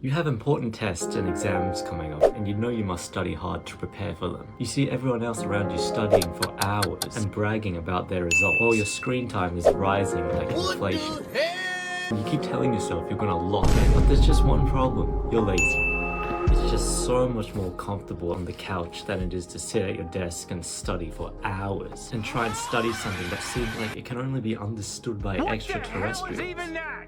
You have important tests and exams coming up, and you know you must study hard to prepare for them. You see everyone else around you studying for hours and bragging about their results, while your screen time is rising like inflation. You keep telling yourself you're gonna lock in, but there's just one problem: you're lazy. It's just so much more comfortable on the couch than it is to sit at your desk and study for hours and try and study something that seems like it can only be understood by extraterrestrials.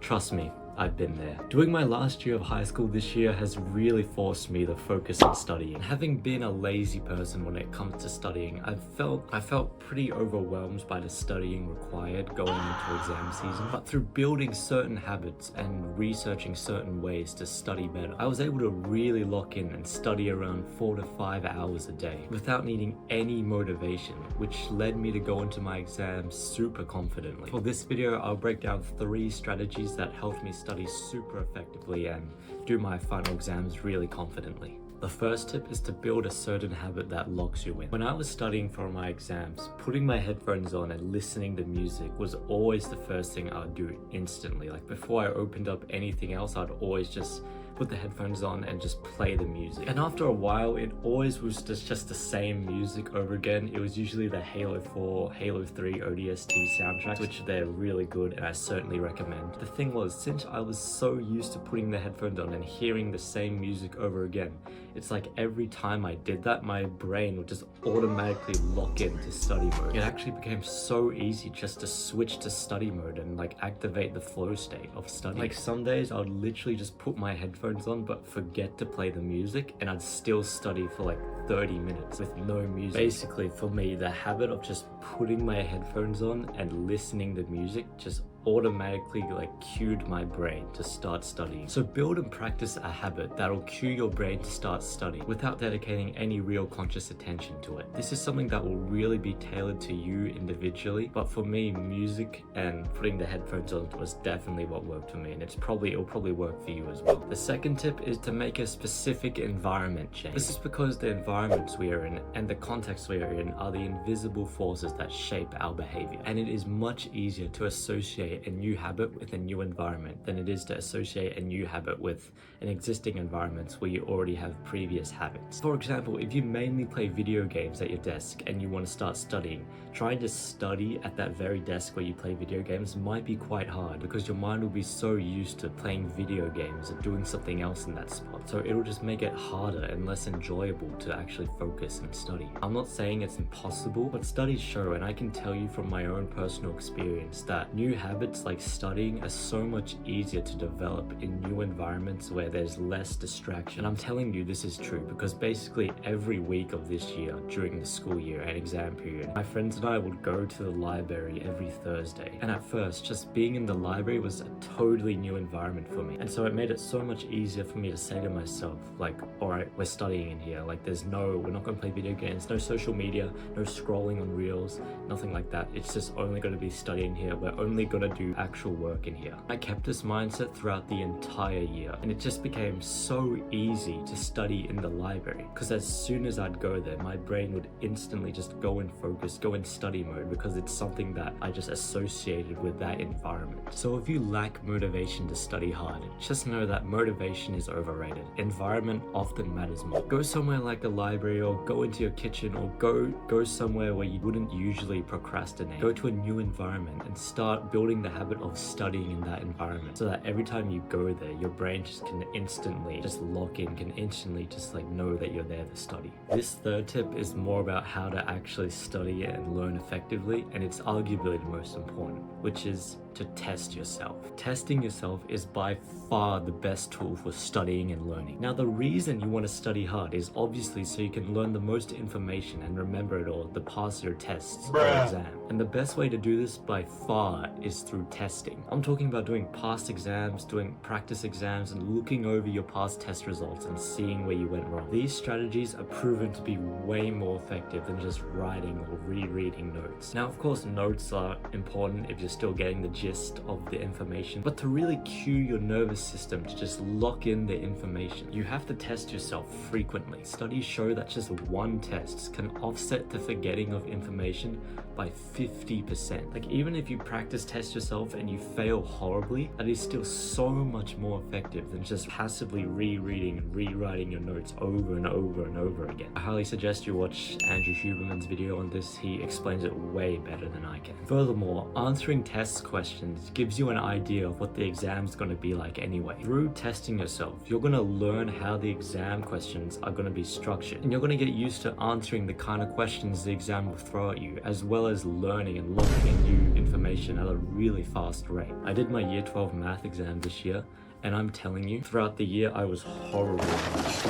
Trust me, I've been there. Doing my last year of high school this year has really forced me to focus on studying. Having been a lazy person when it comes to studying, I felt pretty overwhelmed by the studying required going into exam season. But through building certain habits and researching certain ways to study better, I was able to really lock in and study around 4 to 5 hours a day without needing any motivation, which led me to go into my exams super confidently. For this video, I'll break down 3 strategies that helped me study super effectively and do my final exams really confidently. The first tip is to build a certain habit that locks you in. When I was studying for my exams, putting my headphones on and listening to music was always the first thing I would do instantly. Like before I opened up anything else, I'd always just put the headphones on and just play the music. And after a while, it always was just the same music over again. It was usually the Halo 4, Halo 3 ODST soundtracks, which they're really good and I certainly recommend. The thing was, since I was so used to putting the headphones on and hearing the same music over again, it's like every time I did that, my brain would just automatically lock into study mode. It actually became so easy just to switch to study mode and like activate the flow state of studying. Like some days I would literally just put my headphones on but forget to play the music and I'd still study for like 30 minutes with no music. Basically for me, the habit of just putting my headphones on and listening to music just automatically like cued my brain to start studying. So build and practice a habit that'll cue your brain to start studying without dedicating any real conscious attention to it. This is something that will really be tailored to you individually, but for me, music and putting the headphones on was definitely what worked for me, and it'll probably work for you as well. The second tip is to make a specific environment change. This is because the environments we are in and the context we are in are the invisible forces that shape our behavior, and it is much easier to associate a new habit with a new environment than it is to associate a new habit with an existing environment where you already have previous habits. For example, if you mainly play video games at your desk and you want to start studying, trying to study at that very desk where you play video games might be quite hard because your mind will be so used to playing video games and doing something else in that spot. So it'll just make it harder and less enjoyable to actually focus and study. I'm not saying it's impossible, but studies show, and I can tell you from my own personal experience, that new habits like studying are so much easier to develop in new environments where there's less distraction. And I'm telling you this is true because basically every week of this year during the school year and exam period, my friends and I would go to the library every Thursday. And at first, just being in the library was a totally new environment for me. And so it made it so much easier for me to say to myself, like, all right, we're studying in here. Like we're not gonna play video games, no social media, no scrolling on reels, nothing like that. It's just only gonna be studying here. We're only gonna do actual work in here. I kept this mindset throughout the entire year, and it just became so easy to study in the library because as soon as I'd go there, my brain would instantly just go in focus, go in study mode, because it's something that I just associated with that environment. So if you lack motivation to study hard, just know that motivation is overrated. Environment often matters more. Go somewhere like the library, or go into your kitchen, or go somewhere where you wouldn't usually procrastinate. Go to a new environment and start building the habit of studying in that environment so that every time you go there, your brain just can instantly just lock in, can instantly just like know that you're there to study. This third tip is more about how to actually study and learn effectively, and it's arguably the most important, which is to test yourself. Testing yourself is by far the best tool for studying and learning. Now, the reason you want to study hard is obviously so you can learn the most information and remember it all to pass your tests or exam. And the best way to do this by far is through testing. I'm talking about doing past exams, doing practice exams, and looking over your past test results and seeing where you went wrong. These strategies are proven to be way more effective than just writing or rereading notes. Now, of course, notes are important if you're still getting the gist of the information, but to really cue your nervous system to just lock in the information, you have to test yourself frequently. Studies show that just one test can offset the forgetting of information by 50%. Like, even if you practice test yourself and you fail horribly, that is still so much more effective than just passively rereading and rewriting your notes over and over and over again. I highly suggest you watch Andrew Huberman's video on this. He explains it way better than I can. Furthermore, answering test questions gives you an idea of what the exam's going to be like anyway. Through testing yourself, you're going to learn how the exam questions are going to be structured, and you're going to get used to answering the kind of questions the exam will throw at you, as well as learning and looking at new information at a really fast rate. I did my year 12 math exam this year, and I'm telling you, throughout the year I was horrible.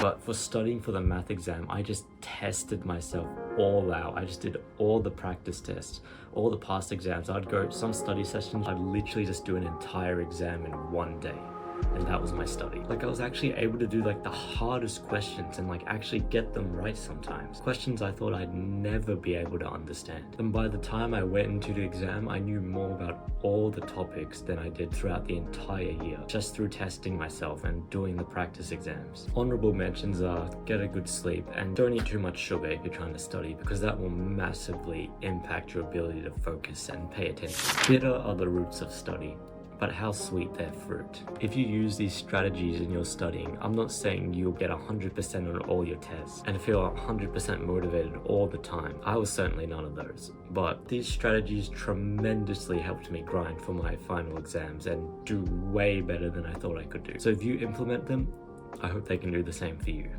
But for studying for the math exam, I just tested myself all out. I just did all the practice tests, all the past exams. I'd go some study sessions, I'd literally just do an entire exam in one day. And that was my study. Like, I was actually able to do like the hardest questions and like actually get them right sometimes. Questions I thought I'd never be able to understand. And by the time I went into the exam, I knew more about all the topics than I did throughout the entire year, just through testing myself and doing the practice exams. Honorable mentions are get a good sleep and don't eat too much sugar if you're trying to study, because that will massively impact your ability to focus and pay attention. Bitter are the roots of study, but how sweet their fruit. If you use these strategies in your studying, I'm not saying you'll get 100% on all your tests and feel 100% motivated all the time. I was certainly none of those. But these strategies tremendously helped me grind for my final exams and do way better than I thought I could do. So if you implement them, I hope they can do the same for you.